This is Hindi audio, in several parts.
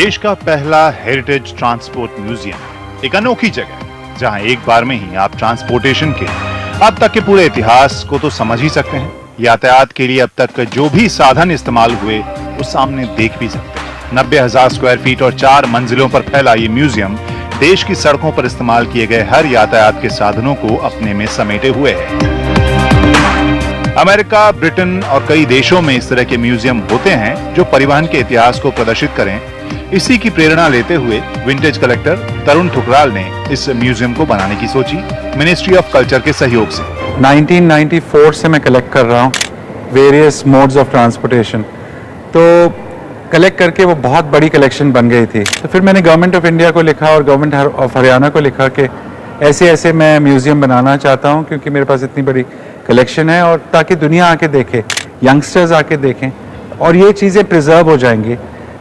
देश का पहला हेरिटेज ट्रांसपोर्ट म्यूजियम एक अनोखी जगह जहां एक बार में ही आप ट्रांसपोर्टेशन के अब तक के पूरे इतिहास को तो समझ ही सकते हैं। यातायात के लिए अब तक जो भी साधन इस्तेमाल हुए वो सामने देख भी सकते हैं। 90,000 स्क्वायर फीट और 4 मंजिलों पर फैला ये म्यूजियम देश की सड़कों पर इस्तेमाल किए गए हर यातायात के साधनों को अपने में समेटे हुए है। अमेरिका, ब्रिटेन और कई देशों में इस तरह के म्यूजियम होते हैं जो परिवहन के इतिहास को प्रदर्शित करें। इसी की प्रेरणा लेते हुए विंटेज कलेक्टर तरुण ठुकराल ने इस म्यूजियम को बनाने की सोची, मिनिस्ट्री ऑफ कल्चर के सहयोग से। 1994 से मैं कलेक्ट कर रहा हूँ वेरियस मोड्स ऑफ ट्रांसपोर्टेशन, तो कलेक्ट करके वो बहुत बड़ी कलेक्शन बन गई थी। तो फिर मैंने गवर्नमेंट ऑफ इंडिया को लिखा और गवर्नमेंट ऑफ हरियाणा को लिखा कि ऐसे ऐसे मैं म्यूजियम बनाना चाहता हूँ क्योंकि मेरे पास इतनी बड़ी कलेक्शन है, और ताकि दुनिया आके देखे, यंगस्टर्स आके देखें और ये चीज़ें प्रिजर्व हो जाएंगी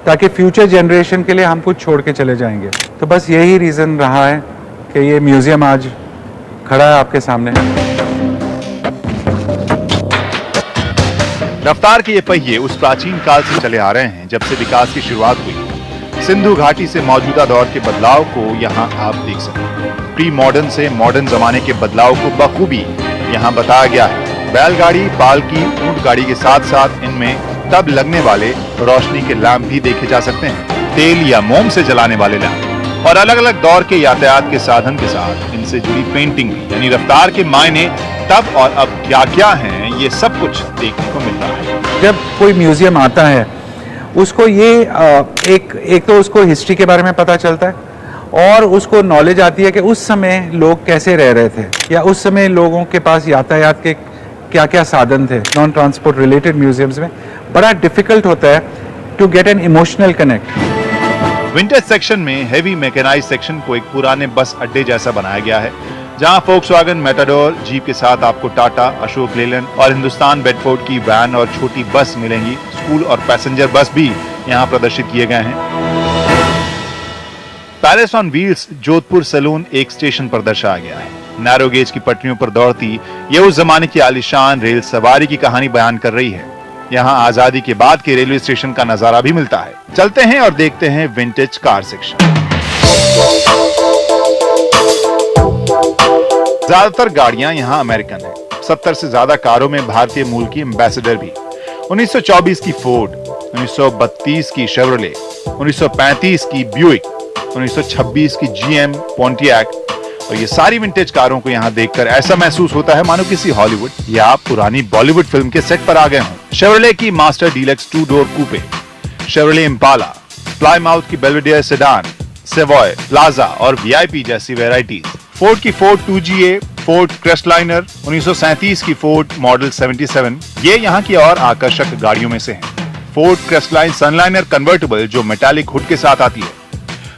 ताकि फ्यूचर जनरेशन के लिए हम कुछ छोड़ के चले जाएंगे। तो बस यही रीज़न रहा है कि ये म्यूजियम आज खड़ा है आपके सामने। रफ्तार के ये पहिए उस प्राचीन काल से चले आ रहे हैं जब से विकास की शुरुआत हुई। सिंधु घाटी से मौजूदा दौर के बदलाव को यहाँ आप देख सकते हैं। प्री मॉडर्न से मॉडर्न जमाने के बदलाव को बखूबी यहाँ बताया गया है। बैलगाड़ी, पालकी, ऊंट गाड़ी के साथ साथ इनमें तब लगने वाले रोशनी के लैंप भी देखे जा सकते हैं, तेल या मोम से जलाने वाले लैंप, और अलग अलग दौर के यातायात के साधन के साथ इनसे जुड़ी पेंटिंग भी। यानी रफ्तार के मायने तब और अब क्या क्या हैं, ये सब कुछ देखने को मिलता है। जब कोई म्यूजियम आता है उसको ये एक तो उसको हिस्ट्री के बारे में पता चलता है और उसको नॉलेज आती है कि उस समय लोग कैसे रह रहे थे या उस समय लोगों के पास यातायात के क्या क्या साधन थे। नॉन ट्रांसपोर्ट रिलेटेड म्यूजियम्स में बड़ा डिफिकल्ट होता है to get an emotional connect. Vintage section में हेवी मैकेनाइज सेक्शन को एक पुराने बस अड्डे जैसा बनाया गया है, जहां फोक्सवैगन, मेटाडोर, जीप के साथ आपको टाटा, अशोक लेलैंड और हिंदुस्तान बेडफोर्ड की वैन और छोटी बस मिलेंगी। स्कूल और पैसेंजर बस भी यहां प्रदर्शित किए गए हैं। Palace on wheels Jodhpur saloon एक स्टेशन पर दर्शाया गया है। नैरो गेज की पटरियों पर दौड़ती ये उस जमाने की आलीशान रेल सवारी की कहानी बयान कर रही है। यहाँ आजादी के बाद के रेलवे स्टेशन का नजारा भी मिलता है। चलते हैं और देखते हैं विंटेज कार सेक्शन। ज्यादातर गाड़ियां यहाँ अमेरिकन है। 70 से ज्यादा कारों में भारतीय मूल की एम्बेसडर भी। 1924 की फोर्ड, 1932 की शेवरले, 1935 की ब्यूइक, 1926 की जीएम पोंटियाक, और ये सारी विंटेज कारों को यहाँ देखकर ऐसा महसूस होता है मानो किसी हॉलीवुड या पुरानी बॉलीवुड फिल्म के सेट पर आ गए हों। शेवरले की मास्टर डीलक्स 2 डोर कूपे, शेवरले इम्पाला, प्लायमाउथ की बेल्वेडियर सेडान, सेवॉय, प्लाजा और वीआईपी जैसी वेराइटीज। फोर्ड की फोर्ड 2GA, फोर्ड क्रेस्टलाइनर, 1937 की फोर्ड मॉडल 77 ये यहाँ की और आकर्षक गाड़ियों में से हैं। फोर्ड क्रेस्टलाइन सनलाइनर कन्वर्टेबल जो मेटालिक हुड के साथ आती है।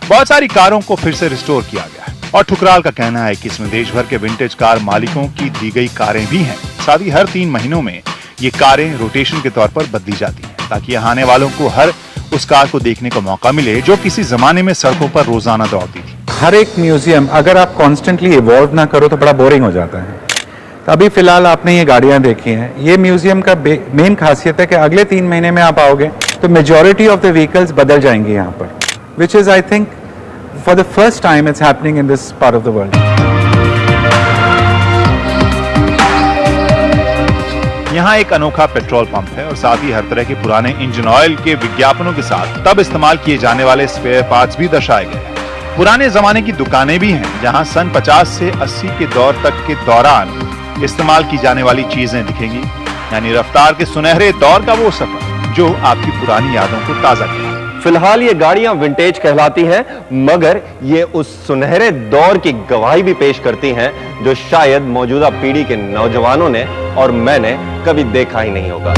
बहुत सारी कारों को फिर से रिस्टोर किया गया है और ठुकराल का कहना है कि इसमें देश भर के विंटेज कार मालिकों की दी गई कारें भी हैं। साथ ही हर 3 महीनों में ये कारें रोटेशन के तौर पर बदली जाती हैं ताकि यहाँ आने वालों को हर उस कार को देखने का मौका मिले जो किसी जमाने में सड़कों पर रोजाना दौड़ती थी। हर एक म्यूजियम अगर आप कॉन्स्टेंटली इवॉल्व ना करो तो बड़ा बोरिंग हो जाता है। तो अभी फिलहाल आपने ये गाड़ियां देखी हैं। ये म्यूजियम का मेन खासियत है कि अगले 3 महीने में आप आओगे तो मेजॉरिटी ऑफ द व्हीकल्स बदल जाएंगे यहाँ पर, which is I think for the first time it's happening in this part of the world. यहाँ एक अनोखा पेट्रोल पंप है और साथ ही हर तरह के पुराने इंजन ऑयल के विज्ञापनों के साथ तब इस्तेमाल किए जाने वाले स्पेयर पार्ट्स भी दर्शाए गए हैं। पुराने जमाने की दुकानें भी हैं जहां सन 50 से 80 के दौर तक के दौरान इस्तेमाल की जाने वाली चीजें दिखेंगी। यानी रफ्तार के सुनहरे दौर का वो सफर जो आपकी पुरानी यादों को ताजा करे। फिलहाल ये गाड़ियां विंटेज कहलाती हैं, मगर ये उस सुनहरे दौर की गवाही भी पेश करती हैं जो शायद मौजूदा पीढ़ी के नौजवानों ने और मैंने कभी देखा ही नहीं होगा।